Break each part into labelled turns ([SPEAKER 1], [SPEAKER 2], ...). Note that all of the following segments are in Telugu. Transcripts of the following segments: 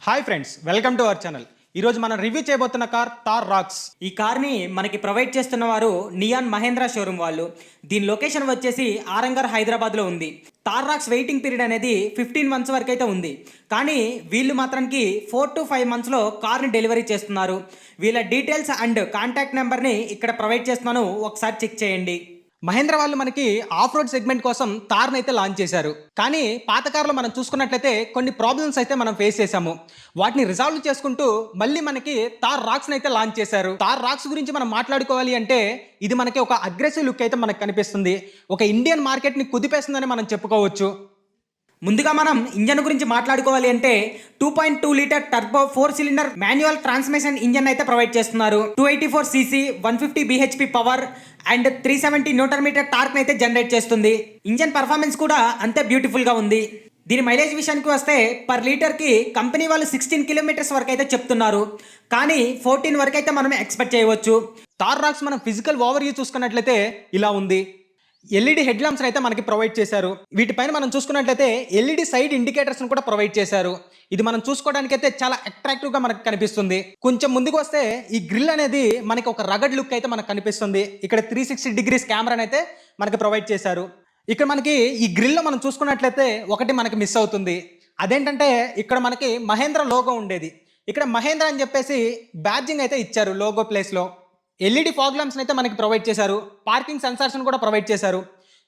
[SPEAKER 1] Hi friends, welcome to our channel. ఈరోజు మనం రివ్యూ చేయబోతున్న కార్ థార్ రాక్స్.
[SPEAKER 2] ఈ కార్ని మనకి ప్రొవైడ్ చేస్తున్న వారు నియాన్ మహేంద్ర షోరూమ్ వాళ్ళు. దీని లొకేషన్ వచ్చేసి ఆరంగర్ హైదరాబాద్లో ఉంది. థార్ రాక్స్ వెయిటింగ్ పీరియడ్ అనేది 15 మంత్స్ వరకు అయితే ఉంది. కానీ వీళ్ళు మాత్రానికి 4 to 5 మంత్స్లో కార్ని డెలివరీ చేస్తున్నారు. వీళ్ళ డీటెయిల్స్ అండ్ కాంటాక్ట్ నెంబర్ని ఇక్కడ ప్రొవైడ్ చేస్తున్నాను, ఒకసారి చెక్ చేయండి.
[SPEAKER 1] మహేంద్ర వాళ్ళు మనకి ఆఫ్ రోడ్ సెగ్మెంట్ కోసం థార్ని అయితే లాంచ్ చేశారు. కానీ పాత కార్లో మనం చూసుకున్నట్లయితే కొన్ని ప్రాబ్లమ్స్ అయితే మనం ఫేస్ చేసాము. వాటిని రిజాల్వ్ చేసుకుంటూ మళ్ళీ మనకి థార్ రాక్స్ని అయితే లాంచ్ చేశారు. థార్ రాక్స్ గురించి మనం మాట్లాడుకోవాలి అంటే ఇది మనకి ఒక అగ్రెసివ్ లుక్ అయితే మనకు కనిపిస్తుంది. ఒక ఇండియన్ మార్కెట్ని కుదిపేస్తుందని మనం చెప్పుకోవచ్చు.
[SPEAKER 2] ముందుగా మనం ఇంజన్ గురించి మాట్లాడుకోవాలి అంటే 2.2 litre turbo 4 cylinder manual transmission engine అయితే ప్రొవైడ్ చేస్తున్నారు. 284 cc 150 bhp power and 370 newton metre torque అయితే జనరేట్ చేస్తుంది. ఇంజన్ పర్ఫార్మెన్స్ కూడా అంతే బ్యూటిఫుల్ గా ఉంది. దీని మైలేజ్ విషయానికి వస్తే పర్ లీటర్ కి కంపెనీ వాళ్ళు 16 కిలోమీటర్స్ వరకు అయితే చెప్తున్నారు, కానీ 14 వరకు అయితే మనం ఎక్స్పెక్ట్ చేయవచ్చు.
[SPEAKER 1] థార్ రాక్స్ మనం ఫిజికల్ ఓవర్ వ్యూ చూసుకున్నట్లయితే ఇలా ఉంది. ఎల్ఈడి హెడ్ ల్యాంప్స్ అయితే మనకి ప్రొవైడ్ చేశారు. వీటిపైన మనం చూసుకున్నట్లయితే ఎల్ఈడి సైడ్ ఇండికేటర్స్ కూడా ప్రొవైడ్ చేశారు. ఇది మనం చూసుకోవడానికి అయితే చాలా అట్రాక్టివ్ గా మనకు కనిపిస్తుంది. కొంచెం ముందుకు వస్తే ఈ గ్రిల్ అనేది మనకి ఒక రగడ్ లుక్ అయితే మనకు కనిపిస్తుంది. ఇక్కడ 360 degrees కెమెరాని అయితే మనకి ప్రొవైడ్ చేశారు. ఇక్కడ మనకి ఈ గ్రిల్లో మనం చూసుకున్నట్లయితే ఒకటి మనకి మిస్ అవుతుంది. అదేంటంటే ఇక్కడ మనకి మహేంద్ర లోగో ఉండేది. ఇక్కడ మహేంద్ర అని చెప్పేసి బ్యాడ్జింగ్ అయితే ఇచ్చారు లోగో ప్లేస్ లో. ఎల్ఈడి ఫాగ్ ల్యాంప్స్ అయితే మనకి ప్రొవైడ్ చేశారు. పార్కింగ్ సెన్సార్స్ కూడా ప్రొవైడ్ చేశారు.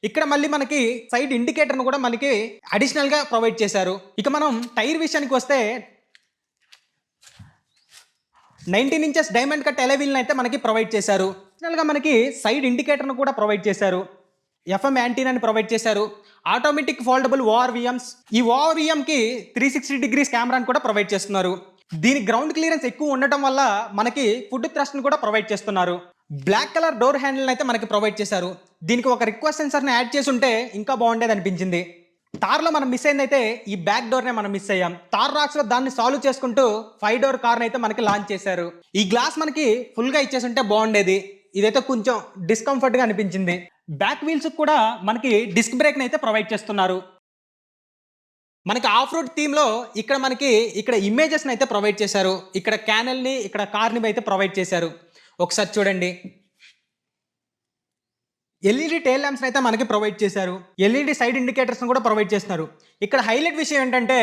[SPEAKER 1] ఇక్కడ మళ్ళీ మనకి సైడ్ ఇండికేటర్ను కూడా మనకి అడిషనల్ గా ప్రొవైడ్ చేశారు. ఇక మనం టైర్ విషయానికి వస్తే 19 inches డైమండ్ కట్ ఎలవీల్ని అయితే మనకి ప్రొవైడ్ చేశారు. అడిషనల్ గా మనకి సైడ్ ఇండికేటర్ను కూడా ప్రొవైడ్ చేశారు. ఎఫ్ఎం యాంటీనాని ప్రొవైడ్ చేశారు. Automatic foldable ORVMs. ఈ ఓఆర్విఎం కి 360 degrees కెమెరాని కూడా ప్రొవైడ్ చేస్తున్నారు. దీని గ్రౌండ్ క్లియరెన్స్ ఎక్కువ ఉండటం వల్ల మనకి ఫుడ్ థ్రస్ట్ కూడా ప్రొవైడ్ చేస్తున్నారు. బ్లాక్ కలర్ డోర్ హ్యాండిల్ అయితే మనకి ప్రొవైడ్ చేశారు. దీనికి ఒక రిక్వెస్ట్ సెన్సర్ని యాడ్ చేసి ఉంటే ఇంకా బాగుండేది అనిపించింది. థార్లో మనం మిస్ అయిందైతే ఈ బ్యాక్ డోర్నే మనం మిస్ అయ్యాం. థార్ రాక్స్లో దాన్ని సాల్వ్ చేసుకుంటూ 5 door కార్ని అయితే మనకి లాంచ్ చేశారు. ఈ గ్లాస్ మనకి ఫుల్గా ఇచ్చేసి ఉంటే బాగుండేది. ఇదైతే కొంచెం డిస్కంఫర్ట్గా అనిపించింది. బ్యాక్ వీల్స్ కూడా మనకి డిస్క్ బ్రేక్ని అయితే ప్రొవైడ్ చేస్తున్నారు. మనకి ఆఫ్ రోడ్ థీమ్లో ఇక్కడ ఇమేజెస్ని అయితే ప్రొవైడ్ చేశారు. ఇక్కడ క్యానల్ని, ఇక్కడ కార్ని అయితే ప్రొవైడ్ చేశారు. ఒకసారి చూడండి. ఎల్ఈడి టైల్ ల్యాంప్స్ అయితే మనకి ప్రొవైడ్ చేశారు. ఎల్ఈడి సైడ్ ఇండికేటర్స్ని కూడా ప్రొవైడ్ చేస్తున్నారు. ఇక్కడ హైలైట్ విషయం ఏంటంటే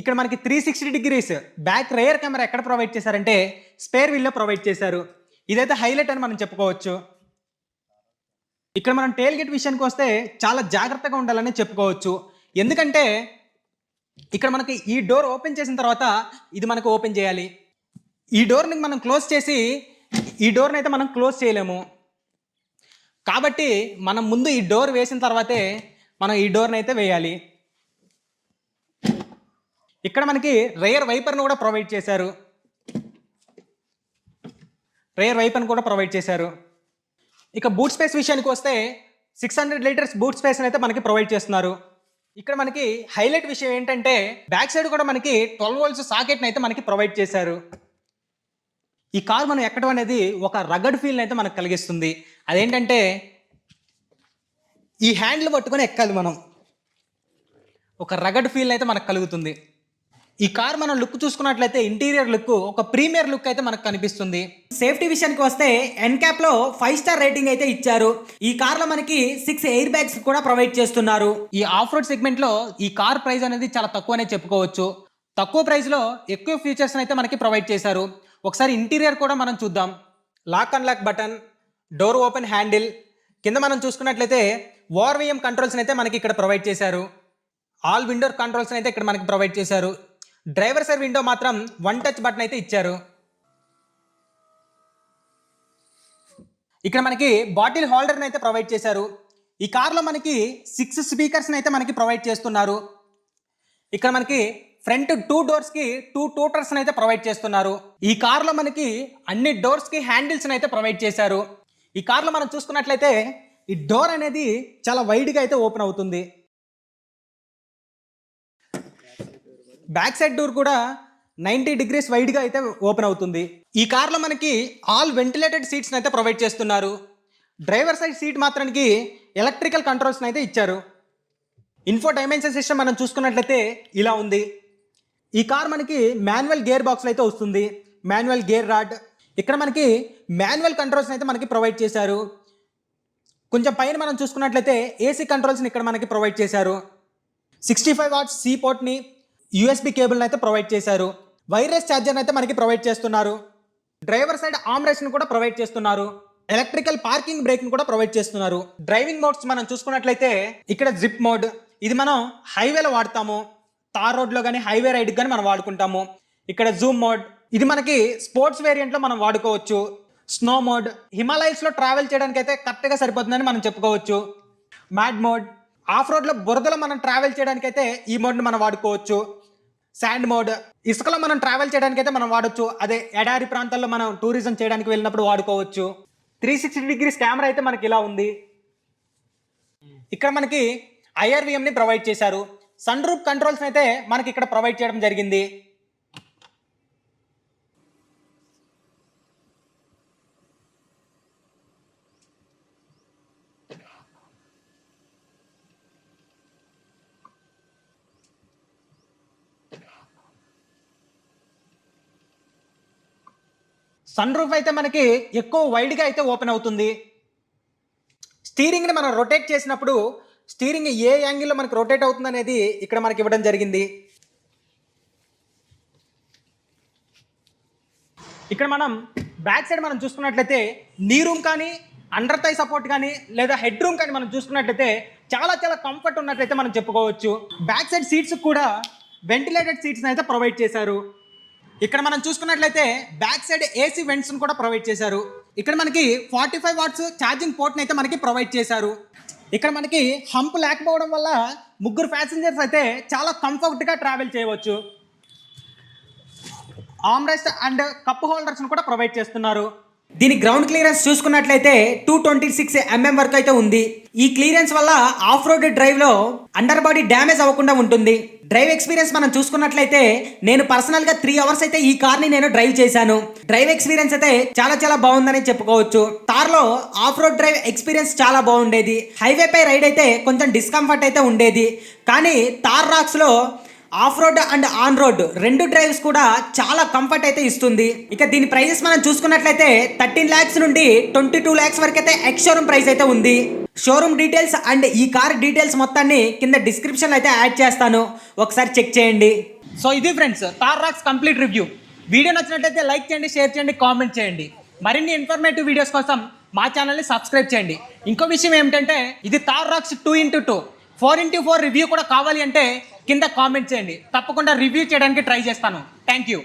[SPEAKER 1] ఇక్కడ మనకి 360 degrees బ్యాక్ రేయర్ కెమెరా ఎక్కడ ప్రొవైడ్ చేశారంటే స్పేర్ వీల్లో ప్రొవైడ్ చేశారు. ఇదైతే హైలైట్ అని మనం చెప్పుకోవచ్చు. ఇక్కడ మనం టైల్ గేట్ విషయానికి వస్తే చాలా జాగ్రత్తగా ఉండాలని చెప్పుకోవచ్చు. ఎందుకంటే ఇక్కడ మనకి ఈ డోర్ ఓపెన్ చేసిన తర్వాత ఇది మనకు ఓపెన్ చేయాలి. ఈ డోర్ని మనం క్లోజ్ చేసి ఈ డోర్ని అయితే మనం క్లోజ్ చేయలేము. కాబట్టి మనం ముందు ఈ డోర్ వేసిన తర్వాతే మనం ఈ డోర్ని అయితే వేయాలి. ఇక్కడ మనకి రేయర్ వైపర్ను కూడా ప్రొవైడ్ చేశారు. ఇక బూట్ స్పేస్ విషయానికి వస్తే 600 liters బూట్ స్పేస్ అయితే మనకి ప్రొవైడ్ చేస్తున్నారు. ఇక్కడ మనకి హైలైట్ విషయం ఏంటంటే బ్యాక్ సైడ్ కూడా మనకి 12 volts సాకెట్ని అయితే మనకి ప్రొవైడ్ చేశారు. ఈ కార్ మనం ఎక్కడం అనేది ఒక రగడ్ ఫీల్ అయితే మనకు కలిగిస్తుంది. అదేంటంటే ఈ హ్యాండిల్ పట్టుకొని ఎక్కాలి మనం. ఒక రగడ్ ఫీల్ అయితే మనకు కలుగుతుంది. ఈ కార్ మనం లుక్ చూసుకున్నట్లయితే ఇంటీరియర్ లుక్ ఒక ప్రీమియర్ లుక్ అయితే మనకు కనిపిస్తుంది.
[SPEAKER 2] సేఫ్టీ విషయానికి వస్తే ఎన్క్యాప్ లో 5 star రేటింగ్ అయితే ఇచ్చారు. ఈ కార్ లో మనకి 6 ఎయిర్ బ్యాగ్స్ కూడా ప్రొవైడ్ చేస్తున్నారు.
[SPEAKER 1] ఈ ఆఫ్ రోడ్ సెగ్మెంట్ లో ఈ కార్ ప్రైస్ అనేది చాలా తక్కువనే చెప్పుకోవచ్చు. తక్కువ ప్రైస్ లో ఎక్కువ ఫీచర్స్ అయితే మనకి ప్రొవైడ్ చేశారు. ఒకసారి ఇంటీరియర్ కూడా మనం చూద్దాం. Lock and lock button, door open handle, కింద మనం చూసుకున్నట్లయితే ఓఆర్విఎం కంట్రోల్స్ అయితే మనకి ఇక్కడ ప్రొవైడ్ చేశారు. ఆల్ విండో కంట్రోల్స్ అయితే ఇక్కడ మనకి ప్రొవైడ్ చేశారు. డ్రైవర్ సైడ్ విండో మాత్రం 1 touch బటన్ అయితే ఇచ్చారు. ఇక్కడ మనకి బాటిల్ హోల్డర్ని అయితే ప్రొవైడ్ చేశారు. ఈ కార్లో మనకి 6 స్పీకర్స్ని అయితే మనకి ప్రొవైడ్ చేస్తున్నారు. ఇక్కడ మనకి ఫ్రంట్ 2 doors-కి 2 toters అయితే ప్రొవైడ్ చేస్తున్నారు. ఈ కార్లో మనకి అన్ని డోర్స్కి హ్యాండిల్స్ని అయితే ప్రొవైడ్ చేశారు. ఈ కార్లో మనం చూసుకున్నట్లయితే ఈ డోర్ అనేది చాలా వైడ్గా అయితే ఓపెన్ అవుతుంది. బ్యాక్ సైడ్ డోర్ కూడా 90 degrees వైడ్గా అయితే ఓపెన్ అవుతుంది. ఈ కార్లో మనకి ఆల్ వెంటిలేటెడ్ సీట్స్ని అయితే ప్రొవైడ్ చేస్తున్నారు. డ్రైవర్ సైడ్ సీట్ మాత్రానికి ఎలక్ట్రికల్ కంట్రోల్స్ని అయితే ఇచ్చారు. ఇన్ఫోటైన్మెంట్ సిస్టమ్ మనం చూసుకున్నట్లయితే ఇలా ఉంది. ఈ కార్ మనకి మాన్యువల్ గేర్ బాక్స్లో అయితే వస్తుంది, మాన్యువల్ గేర్ రాడ్. ఇక్కడ మనకి మాన్యువల్ కంట్రోల్స్ అయితే మనకి ప్రొవైడ్ చేశారు. కొంచెం పైన మనం చూసుకున్నట్లయితే ఏసీ కంట్రోల్స్ని ఇక్కడ మనకి ప్రొవైడ్ చేశారు. 65 వాట్స్ సి పోర్ట్ని, యూఎస్బి కేబుల్ని అయితే ప్రొవైడ్ చేశారు. వైర్లెస్ ఛార్జర్ని అయితే మనకి ప్రొవైడ్ చేస్తున్నారు. డ్రైవర్ సైడ్ ఆర్మ్ రెస్ట్ని కూడా ప్రొవైడ్ చేస్తున్నారు. ఎలక్ట్రికల్ పార్కింగ్ బ్రేక్ని కూడా ప్రొవైడ్ చేస్తున్నారు. డ్రైవింగ్ మోడ్స్ మనం చూసుకున్నట్లయితే ఇక్కడ జిప్ మోడ్, ఇది మనం హైవేలో వాడతాము, తార్ రోడ్లో కానీ హైవే రైడ్కి కానీ మనం వాడుకుంటాము. ఇక్కడ జూమ్ మోడ్, ఇది మనకి స్పోర్ట్స్ వేరియంట్లో మనం వాడుకోవచ్చు. స్నో మోడ్, హిమాలయస్లో ట్రావెల్ చేయడానికి అయితే కరెక్ట్గా సరిపోతుందని మనం చెప్పుకోవచ్చు. మ్యాడ్ మోడ్, ఆఫ్ రోడ్లో బురదలో మనం ట్రావెల్ చేయడానికి అయితే ఈ మోడ్ని మనం వాడుకోవచ్చు. శాండ్ మోడ్, ఇసుకలో మనం ట్రావెల్ చేయడానికి అయితే మనం వాడచ్చు, అదే ఎడారి ప్రాంతాల్లో మనం టూరిజం చేయడానికి వెళ్ళినప్పుడు వాడుకోవచ్చు. 360 డిగ్రీస్ కెమెరా అయితే మనకి ఇలా ఉంది. ఇక్కడ మనకి ఐఆర్విఎంని ప్రొవైడ్ చేశారు. సన్ రూఫ్ కంట్రోల్స్ అయితే మనకి ఇక్కడ ప్రొవైడ్ చేయడం జరిగింది. సన్ రూఫ్ అయితే మనకి ఎక్కువ వైడ్గా అయితే ఓపెన్ అవుతుంది. స్టీరింగ్ని మనం రొటేట్ చేసినప్పుడు స్టీరింగ్ ఏ యాంగిల్లో మనకి రొటేట్ అవుతుంది అనేది ఇక్కడ మనకి ఇవ్వడం జరిగింది. ఇక్కడ మనం బ్యాక్ సైడ్ మనం చూసుకున్నట్లయితే నీ రూమ్ కానీ, అండర్ థై సపోర్ట్ కానీ, లేదా హెడ్ రూమ్ కానీ మనం చూసుకున్నట్లయితే చాలా చాలా కంఫర్ట్ ఉన్నట్లయితే మనం చెప్పుకోవచ్చు. బ్యాక్ సైడ్ సీట్స్ కూడా వెంటిలేటెడ్ సీట్స్ని అయితే ప్రొవైడ్ చేశారు. ఇక్కడ మనం చూసుకున్నట్లయితే బ్యాక్ సైడ్ ఏసీ వెంట్స్ని కూడా ప్రొవైడ్ చేశారు. ఇక్కడ మనకి 45 వాట్స్ ఛార్జింగ్ పోర్ట్ని అయితే మనకి ప్రొవైడ్ చేశారు. ఇక్కడ మనకి హంప్ లేకపోవడం వల్ల ముగ్గురు ప్యాసింజర్స్ అయితే చాలా కంఫర్ట్గా ట్రావెల్ చేయవచ్చు. ఆర్మ్ రెస్ట్ అండ్ కప్ హోల్డర్స్ని కూడా ప్రొవైడ్ చేస్తున్నారు.
[SPEAKER 2] దీని గ్రౌండ్ క్లియరెన్స్ చూసుకున్నట్లయితే 226 mm వరకు అయితే ఉంది. ఈ క్లియరెన్స్ వల్ల ఆఫ్ రోడ్ డ్రైవ్లో అండర్ బాడీ డ్యామేజ్ అవ్వకుండా ఉంటుంది. డ్రైవ్ ఎక్స్పీరియన్స్ మనం చూసుకున్నట్లయితే నేను పర్సనల్గా 3 అవర్స్ అయితే ఈ కార్ని నేను డ్రైవ్ చేశాను. డ్రైవ్ ఎక్స్పీరియన్స్ అయితే చాలా చాలా బాగుందని చెప్పుకోవచ్చు. తార్లో ఆఫ్ రోడ్ డ్రైవ్ ఎక్స్పీరియన్స్ చాలా బాగుండేది. హైవేపై రైడ్ అయితే కొంచెం డిస్కంఫర్ట్ అయితే ఉండేది. కానీ తార్ రాక్స్లో off road and on road రెండు డ్రైవ్స్ కూడా చాలా కంఫర్ట్ అయితే ఇస్తుంది. ఇక దీని ప్రైజెస్ మనం చూసుకున్నట్లయితే 13 lakhs నుండి 22 lakhs వరకు అయితే ఎక్స్ షోరూమ్ ప్రైస్ అయితే ఉంది. షోరూమ్ డీటెయిల్స్ అండ్ ఈ కార్ డీటెయిల్స్ మొత్తాన్ని కింద డిస్క్రిప్షన్లో అయితే యాడ్ చేస్తాను, ఒకసారి చెక్ చేయండి.
[SPEAKER 1] సో ఇది ఫ్రెండ్స్ తార్ రాక్స్ కంప్లీట్ రివ్యూ. వీడియో నచ్చినట్లయితే లైక్ చేయండి, షేర్ చేయండి, కామెంట్ చేయండి. మరిన్ని ఇన్ఫర్మేటివ్ వీడియోస్ కోసం మా ఛానల్ని సబ్స్క్రైబ్ చేయండి. ఇంకో విషయం ఏమిటంటే ఇది తార్ రాక్స్ 2x2 4x4 రివ్యూ కూడా కావాలి అంటే కింద కామెంట్ చేయండి, తప్పకుండా రివ్యూ చేయడానికి ట్రై చేస్తాను. Thank you.